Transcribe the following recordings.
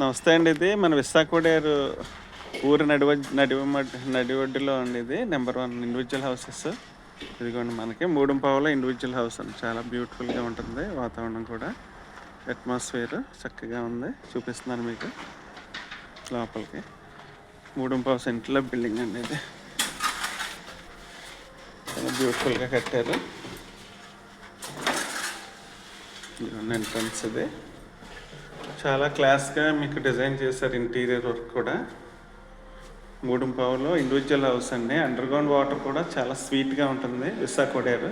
నమస్తే అండి. ఇది మన విశాఖపడేరు ఊరు నడివడ్డులో అండి. ఇది నెంబర్ 1 ఇండివిజువల్ హౌసెస్. ఇదిగోండి మనకి మూడుంపావులో ఇండివిజువల్ హౌస్ అండి. చాలా బ్యూటిఫుల్గా ఉంటుంది. వాతావరణం కూడా అట్మాస్ఫియర్ చక్కగా ఉంది. చూపిస్తున్నాను మీకు లోపలికి. మూడుంపావు సెంట్లో బిల్డింగ్ అండి. ఇది చాలా బ్యూటిఫుల్గా కట్టారు. ఇదిగోండి ఎంట్రన్స్. ఇది చాలా క్లాస్గా మీకు డిజైన్ చేశారు. ఇంటీరియర్ వర్క్ కూడా. మూడుంపావులో ఇండివిజువల్ హౌస్ అండి. అండర్గ్రౌండ్ వాటర్ కూడా చాలా స్వీట్గా ఉంటుంది. విశాఖపడేరు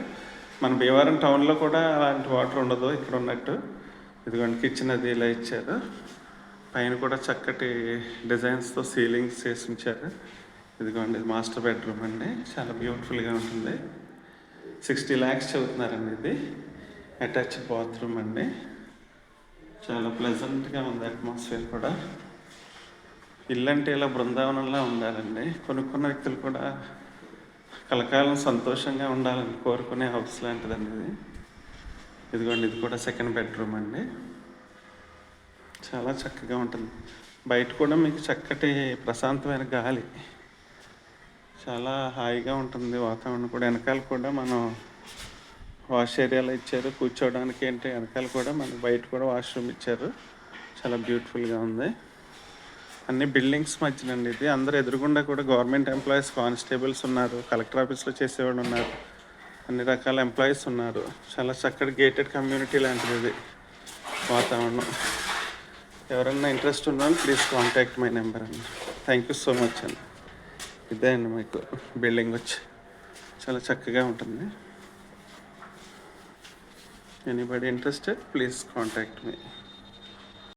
మన భీమవరం టౌన్లో కూడా అలాంటి వాటర్ ఉండదు ఇక్కడ ఉన్నట్టు. ఇదిగోండి కిచెన్ అది ఇలా ఇచ్చారు. పైన కూడా చక్కటి డిజైన్స్తో సీలింగ్స్ చేసి ఉంచారు. ఇదిగోండి మాస్టర్ బెడ్రూమ్ అండి. చాలా బ్యూటిఫుల్గా ఉంటుంది. 60 lakhs చెబుతున్నారండి. ఇది అటాచ్డ్ బాత్రూమ్ అండి. చాలా ప్లెజెంట్గా ఉంది అట్మాస్ఫియర్ కూడా. ఇల్లు అంటే ఇలా బృందావనంలా ఉండాలండి. కొనుక్కున్న వ్యక్తులు కూడా కలకాలం సంతోషంగా ఉండాలని కోరుకునే హౌస్ లాంటిదండి ఇది. ఇదిగోండి ఇది కూడా సెకండ్ బెడ్రూమ్ అండి. చాలా చక్కగా ఉంటుంది. బయట కూడా మీకు చక్కటి ప్రశాంతమైన గాలి, చాలా హాయిగా ఉంటుంది వాతావరణం కూడా. వెనకాల కూడా మనం వాష్ ఏరియాలో ఇచ్చారు కూర్చోవడానికి. ఏంటి వెనకాల కూడా మనకి బయట కూడా వాష్రూమ్ ఇచ్చారు. చాలా బ్యూటిఫుల్గా ఉంది. అన్ని బిల్డింగ్స్ మధ్యనండి ఇది. అందరూ ఎదురుగుండా కూడా గవర్నమెంట్ ఎంప్లాయీస్, కానిస్టేబుల్స్ ఉన్నారు, కలెక్టర్ ఆఫీస్లో చేసేవాళ్ళు ఉన్నారు, అన్ని రకాల ఎంప్లాయీస్ ఉన్నారు. చాలా చక్కటి గేటెడ్ కమ్యూనిటీ లాంటిది ఇది వాతావరణం. ఎవరన్నా ఇంట్రెస్ట్ ఉన్నారో ప్లీజ్ కాంటాక్ట్ మై నెంబర్ అండి. థ్యాంక్ యూ సో మచ్ అండి. ఇదే అండి మీకు బిల్డింగ్ వచ్చి చాలా చక్కగా ఉంటుంది. Anybody interested, please contact me.